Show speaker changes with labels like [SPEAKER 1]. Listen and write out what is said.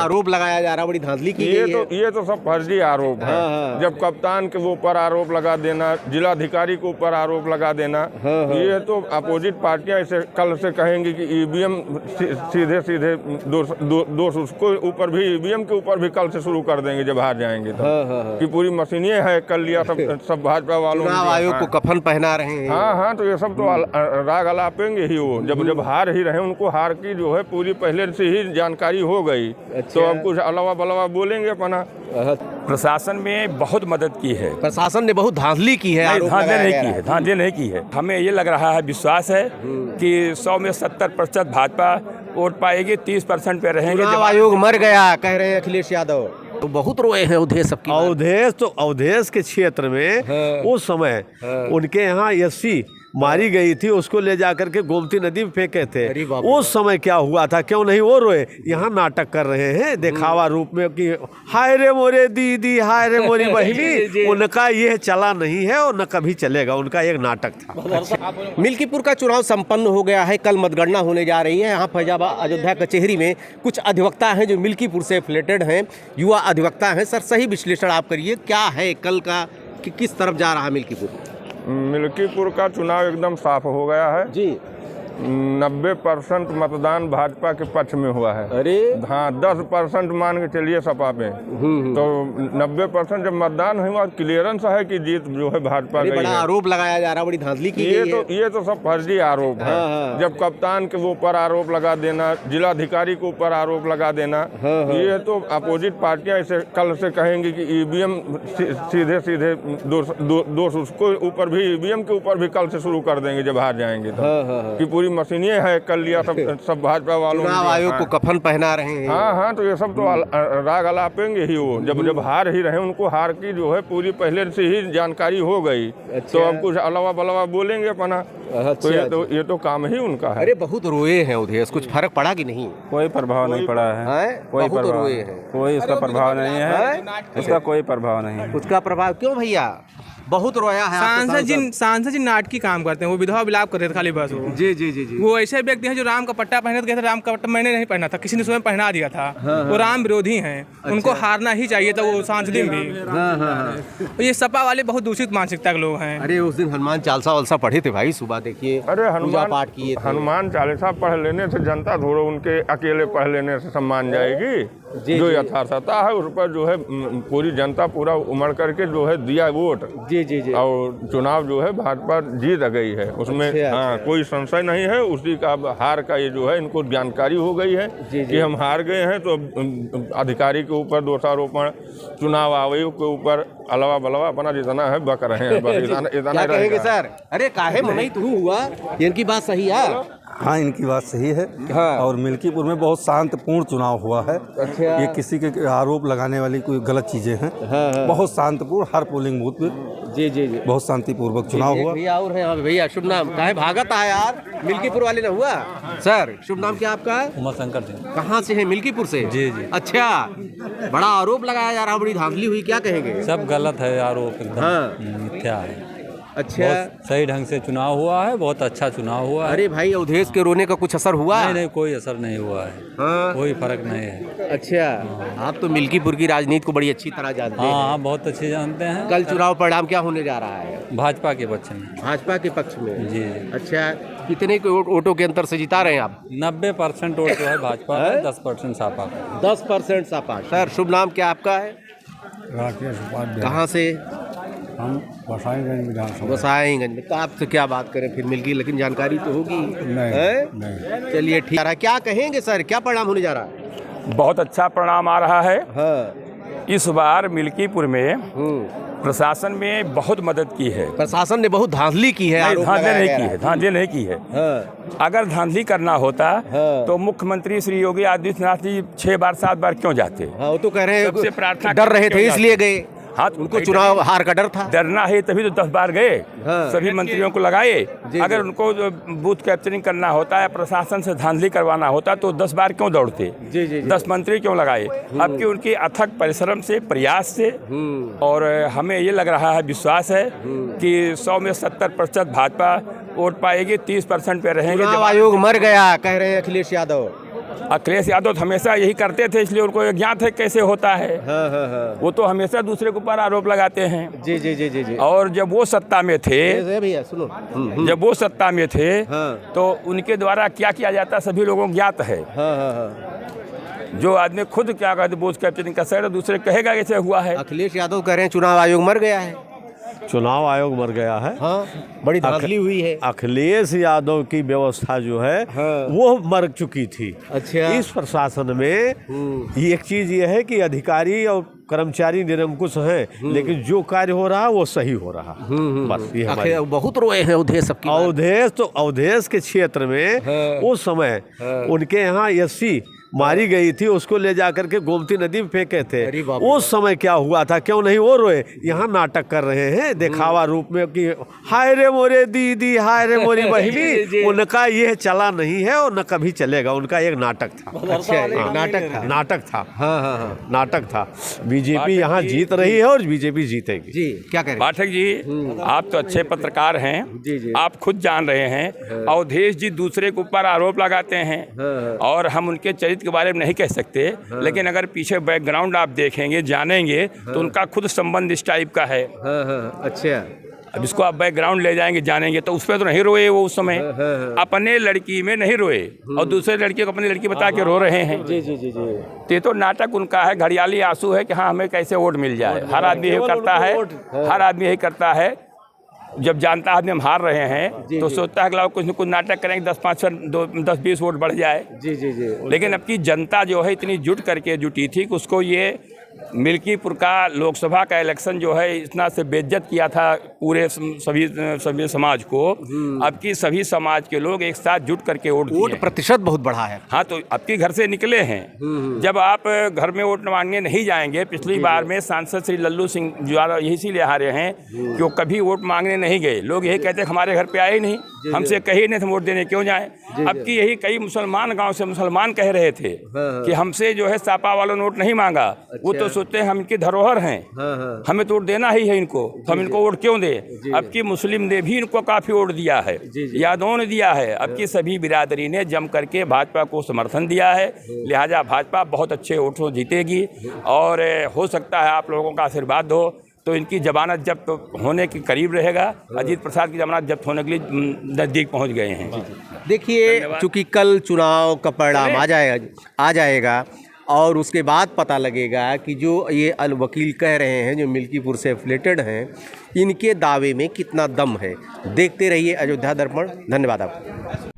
[SPEAKER 1] आरोप लगाया जा रहा है, बड़ी धांधली की गई है।
[SPEAKER 2] ये तो सब फर्जी आरोप है। जब कप्तान के ऊपर आरोप लगा देना, जिलाधिकारी के ऊपर आरोप लगा देना, ये तो अपोजिट पार्टियां इसे कल से कहेंगी कि ईवीएम सीधे सीधे दोष उसको ऊपर भी, ईवीएम के ऊपर भी कल से शुरू कर देंगे जब हार जाएंगे तो कि पूरी मशीनें है कर लिया सब भाजपा वालों।
[SPEAKER 1] चुनाव आयोग को कफन पहना रहे हैं।
[SPEAKER 2] हाँ, तो ये सब तो राग अलापेंगे ही वो, जब हार ही रहे, उनको हार की जो है पूरी पहले से ही जानकारी हो गई। तो अब कुछ अलावा बलावा बोलेंगे अपना।
[SPEAKER 3] प्रशासन में बहुत मदद की है,
[SPEAKER 1] प्रशासन ने बहुत धांधली की है।
[SPEAKER 3] धांधली नहीं की है। हमें ये लग रहा है, विश्वास है कि 100 में 70% भाजपा वोट पाएगी, 30% पे रहेंगे।
[SPEAKER 1] चुनाव आयोग मर गया कह रहे हैं अखिलेश यादव। तो बहुत रोए हैं अवधेश सबकी।
[SPEAKER 4] अवधेश के क्षेत्र में उस समय उनके यहाँ एससी मारी गई थी, उसको ले जाकर के गोमती नदी में फेंके थे। उस समय क्या हुआ था, क्यों नहीं वो रोए? यहाँ नाटक कर रहे हैं दिखावा रूप में कि हाय रे मोरे दीदी, हाय रे मोरी बहिनी। उनका ये चला नहीं है और न कभी चलेगा, उनका एक नाटक था।
[SPEAKER 1] मिल्कीपुर का चुनाव संपन्न हो गया है, कल मतगणना होने जा रही है। यहाँ फैजाबाद अयोध्या कचहरी में कुछ अधिवक्ता हैं जो मिल्कीपुर से एफिलेटेड हैं, युवा अधिवक्ता हैं। सर, सही विश्लेषण आप करिए, क्या है कल का कि किस तरफ जा रहा है मिल्कीपुर?
[SPEAKER 2] मिल्कीपुर का चुनाव एकदम साफ हो गया है
[SPEAKER 1] जी।
[SPEAKER 2] 90% मतदान भाजपा के पक्ष में हुआ है।
[SPEAKER 1] अरे
[SPEAKER 2] हाँ, 10% मान के चलिए सपा पे। तो 90% जब मतदान हुआ, क्लियरेंस है कि जीत जो है भाजपा की।
[SPEAKER 1] बड़ा आरोप लगाया जा रहा है, बड़ी धांधली की गई है।
[SPEAKER 2] ये तो सब फर्जी आरोप है। जब कप्तान के ऊपर आरोप लगा देना, जिलाधिकारी के ऊपर आरोप लगा देना, ये तो अपोजिट पार्टियां इसे कल से कहेंगी कि ईवीएम सीधे सीधे दोष उसको ऊपर भी, ईवीएम के ऊपर भी कल से शुरू कर देंगे जब हार जाएंगे तो कि पूरी मशीनें है कर लिया सब भाजपा वालों।
[SPEAKER 1] चुनाव आयोग को कफन पहना रहे हैं।
[SPEAKER 2] हाँ, तो ये सब तो राग अलापेंगे ही वो, जब हार ही रहे, उनको हार की जो है पूरी पहले से ही जानकारी हो गई। तो अब कुछ अलावा बलावा बोलेंगे अपना। तो ये तो काम ही उनका है।
[SPEAKER 1] अरे बहुत रोए हैं उधेश, कुछ फर्क पड़ा कि नहीं?
[SPEAKER 3] कोई प्रभाव नहीं पड़ा है।
[SPEAKER 1] कोई रोए हैं,
[SPEAKER 3] कोई उसका प्रभाव नहीं है। उसका कोई प्रभाव नहीं है।
[SPEAKER 1] उसका प्रभाव क्यों भैया? बहुत रोया है।
[SPEAKER 5] सांसद जी नाटकी काम करते हैं, वो विधवा विलाप कर रहे थे खाली बस। वो
[SPEAKER 1] जी।
[SPEAKER 5] वो ऐसे व्यक्ति हैं जो राम का पट्टा पहने थे, राम का पट्टा मैंने नहीं पहना था, किसी ने स्वयं पहना दिया था। वो राम विरोधी हैं। उनको हारना ही चाहिए था, वो सांसद भी। ये सपा वाले बहुत दूषित मानसिकता के लोग हैं।
[SPEAKER 1] अरे उस दिन हनुमान चालीसा वालसा पढ़े थे भाई, सुबह देखिए।
[SPEAKER 2] अरे
[SPEAKER 1] पूजा पाठ किए थे।
[SPEAKER 2] हनुमान चालीसा पढ़ लेने से जनता थोड़ा उनके अकेले पढ़ लेने से सम्मान जाएगी। जो यथार्थता है उस पर जो है पूरी जनता पूरा उमड़ करके जो है दिया वोट।
[SPEAKER 1] जी।
[SPEAKER 2] और चुनाव जो है भाजपा जीत गई है, उसमें हाँ कोई संशय नहीं है। उसी का हार का ये जो है इनको जानकारी हो गई है कि हम हार गए हैं। तो अधिकारी के ऊपर दोषारोपण, चुनाव आयोग के ऊपर अलावा बलावा अपना जितना है बक रहे हैं।
[SPEAKER 1] क्या कहेंगे सर? अरे काहे मनई तू हुआ, इनकी बात सही है।
[SPEAKER 6] हाँ, इनकी बात सही है। और मिल्कीपुर में बहुत शांतिपूर्ण चुनाव हुआ है।
[SPEAKER 1] अच्छा।
[SPEAKER 6] ये किसी के आरोप लगाने वाली कोई गलत चीजें हैं। बहुत शांतिपूर्ण, हर पोलिंग बूथ पे
[SPEAKER 1] जी
[SPEAKER 6] बहुत शांतिपूर्वक चुनाव हुआ।
[SPEAKER 1] भैया और हैं भैया, शुभ नाम काहे भागत है यार? मिल्कीपुर वाले ना हुआ सर? शुभ नाम क्या आपका?
[SPEAKER 6] उमाशंकर जी।
[SPEAKER 1] कहाँ से है? मिल्कीपुर से।
[SPEAKER 6] जी।
[SPEAKER 1] अच्छा, बड़ा आरोप लगाया जा रहा है, बड़ी धांधली हुई, क्या कहेंगे?
[SPEAKER 6] सब गलत है आरोप, एकदम मिथ्या है।
[SPEAKER 1] अच्छा,
[SPEAKER 6] सही ढंग से चुनाव हुआ है, बहुत अच्छा चुनाव हुआ है।
[SPEAKER 1] अरे भाई, अवधेश के रोने का कुछ असर हुआ?
[SPEAKER 6] नहीं, कोई असर नहीं हुआ है। कोई फर्क नहीं है।
[SPEAKER 1] अच्छा, आप तो मिल्कीपुर की राजनीति को बड़ी अच्छी तरह जानते हैं।
[SPEAKER 6] हाँ, बहुत अच्छे जानते हैं।
[SPEAKER 1] कल चुनाव परिणाम क्या होने जा रहा है?
[SPEAKER 6] भाजपा के पक्ष में।
[SPEAKER 1] भाजपा के पक्ष में
[SPEAKER 6] जी।
[SPEAKER 1] अच्छा, कितने वोटों के अंतर से जिता रहे हैं आप?
[SPEAKER 6] 90% वोट जो है भाजपा है, 10% सपा।
[SPEAKER 1] 10% सपा। सर, शुभ नाम क्या आपका है?
[SPEAKER 7] राकेश उपाध्याय।
[SPEAKER 1] कहाँ से?
[SPEAKER 7] हम गोसाईगंज विधानसभा।
[SPEAKER 1] गोसाईगंज में। तो आपसे क्या बात करें फिर, मिल गई, लेकिन जानकारी तो होगी
[SPEAKER 7] नहीं।
[SPEAKER 1] चलिए ठीक है। क्या कहेंगे सर, क्या परिणाम होने जा रहा है?
[SPEAKER 3] बहुत अच्छा परिणाम आ रहा है।
[SPEAKER 1] हाँ।
[SPEAKER 3] इस बार मिल्कीपुर में प्रशासन में बहुत मदद की है।
[SPEAKER 1] प्रशासन ने बहुत धांधली की है।
[SPEAKER 3] धांधली नहीं की है। अगर धांधली करना होता तो मुख्यमंत्री श्री योगी आदित्यनाथ जी 6 बार 7 बार क्यों जाते?
[SPEAKER 1] वो तो कह रहे
[SPEAKER 3] सबसे प्रार्थना
[SPEAKER 1] हैं, डर रहे थे इसलिए गए।
[SPEAKER 3] हाँ,
[SPEAKER 1] उनको चुनाव हार का डर था।
[SPEAKER 3] डरना है तभी तो 10 बार गए। सभी मंत्रियों को लगाए। अगर उनको बूथ कैप्चरिंग करना होता है, प्रशासन से धांधली करवाना होता तो 10 बार क्यों दौड़ते? 10 मंत्री क्यों लगाए? अब कि उनकी अथक परिश्रम से, प्रयास से, और हमें ये लग रहा है, विश्वास है कि 100 में 70% भाजपा वोट पाएगी, 30% पे रहेंगे।
[SPEAKER 1] चुनाव आयोग मर गया कह रहे हैं अखिलेश यादव।
[SPEAKER 3] अखिलेश यादव तो हमेशा यही करते थे, इसलिए उनको ज्ञात है कैसे होता है। वो तो हमेशा दूसरे के ऊपर आरोप लगाते हैं।
[SPEAKER 1] जी जी जी जी जी।
[SPEAKER 3] और जब वो सत्ता में थे,
[SPEAKER 1] भैया सुनो,
[SPEAKER 3] जब वो सत्ता में थे तो उनके द्वारा क्या किया जाता सभी लोगों को ज्ञात है। जो आदमी खुद क्या कहते बूथ कैप्चरिंग कर सकता, दूसरे कहेगा कैसे हुआ है।
[SPEAKER 1] अखिलेश यादव कह रहे हैं चुनाव आयोग मर गया है।
[SPEAKER 4] चुनाव आयोग मर गया है।
[SPEAKER 1] हाँ, बड़ी धांधली हुई है।
[SPEAKER 4] अखिलेश यादव की व्यवस्था जो है वो मर चुकी थी।
[SPEAKER 1] अच्छा।
[SPEAKER 4] इस प्रशासन में एक चीज ये है कि अधिकारी और कर्मचारी निरंकुश हैं, लेकिन जो कार्य हो रहा है वो सही हो रहा है। बस ये हमारी
[SPEAKER 1] बहुत रोए हैं अवधेश सबकी।
[SPEAKER 4] अवधेश तो अवधेश के क्षेत्र में उस समय उनके यहाँ एससी मारी गई थी, उसको ले जाकर के गोमती नदी में फेंके थे। उस समय क्या हुआ था, क्यों नहीं वो रोए। यहाँ नाटक कर रहे हैं दिखावा रूप में कि हाय रे मोरे दीदी, हाय रे मोरी बहिनी। उनका ये चला नहीं है और न कभी चलेगा, उनका एक नाटक था।
[SPEAKER 1] अच्छा,
[SPEAKER 4] नाटक था। हाँ, नाटक था। बीजेपी यहाँ जीत रही है और बीजेपी जीतेगी।
[SPEAKER 1] जी क्या करें
[SPEAKER 3] पाठक जी, आप तो अच्छे पत्रकार हैं, आप खुद जान रहे हैं अवधेश जी दूसरे के ऊपर आरोप लगाते हैं और हम उनके चरित्र के बारे में नहीं कह सकते, लेकिन अगर पीछे बैकग्राउंड आप देखेंगे जानेंगे तो उनका खुद संबंध इस टाइप का है।
[SPEAKER 1] अच्छा,
[SPEAKER 3] अब इसको आप बैकग्राउंड ले जाएंगे जानेंगे तो उस पर तो नहीं रोए वो उस समय, अपने लड़की में नहीं रोए और दूसरे लड़की को अपनी लड़की बता के रो रहे हैं।
[SPEAKER 1] जी जी जी जी।
[SPEAKER 3] ये तो नाटक उनका है, घड़ियाली आंसू है कि हाँ हमें कैसे वोट मिल जाए। हर आदमी यही करता है, हर आदमी यही करता है। जब जानता आदमी हम हार रहे हैं तो सोचता है कि कुछ न कुछ नाटक करेंगे 10-20 वोट बढ़ जाए।
[SPEAKER 1] जी जी जी।
[SPEAKER 3] लेकिन अब की जनता जो है इतनी जुटी थी कि उसको ये मिल्कीपुर का लोकसभा का इलेक्शन जो है इतना से बेइज्जत किया था पूरे सभी समाज को। अब की सभी समाज के लोग एक साथ जुट करके वोट
[SPEAKER 1] प्रतिशत बहुत बढ़ा है।
[SPEAKER 3] हाँ, तो अब की घर से निकले हैं। जब आप घर में वोट मांगने नहीं जाएंगे, पिछली बार में सांसद श्री लल्लू सिंह द्वारा इसीलिए हारे हैं कि वो कभी वोट मांगने नहीं गए। लोग यही कहते हैं हमारे घर पे आए ही नहीं, हमसे कही नहीं, हम वोट देने क्यों जाएं। अब की यही कई मुसलमान गाँव से मुसलमान कह रहे थे कि हमसे जो है सपा वालों ने वोट नहीं मांगा। वो तो सोचते हैं हम इनकी धरोहर हैं, हमें तो वोट देना ही है इनको, तो हम इनको वोट क्यों दें। अब की मुस्लिम ने भी इनको काफी वोट दिया है, यादवों ने दिया है। अब की सभी बिरादरी ने जम करके भाजपा को समर्थन दिया है, लिहाजा भाजपा बहुत अच्छे वोटों जीतेगी। और हो सकता है आप लोगों का आशीर्वाद हो तो इनकी जमानत जब्त होने के करीब रहेगा। अजीत प्रसाद की जमानत जब्त होने के लिए नज़दीक पहुंच गए हैं।
[SPEAKER 1] देखिए, चूँकि कल चुनाव का परिणाम आ जाएगा और उसके बाद पता लगेगा कि जो ये वकील कह रहे हैं जो मिल्कीपुर से एफिलेटेड हैं, इनके दावे में कितना दम है। देखते रहिए अयोध्या दर्पण। धन्यवाद आपको।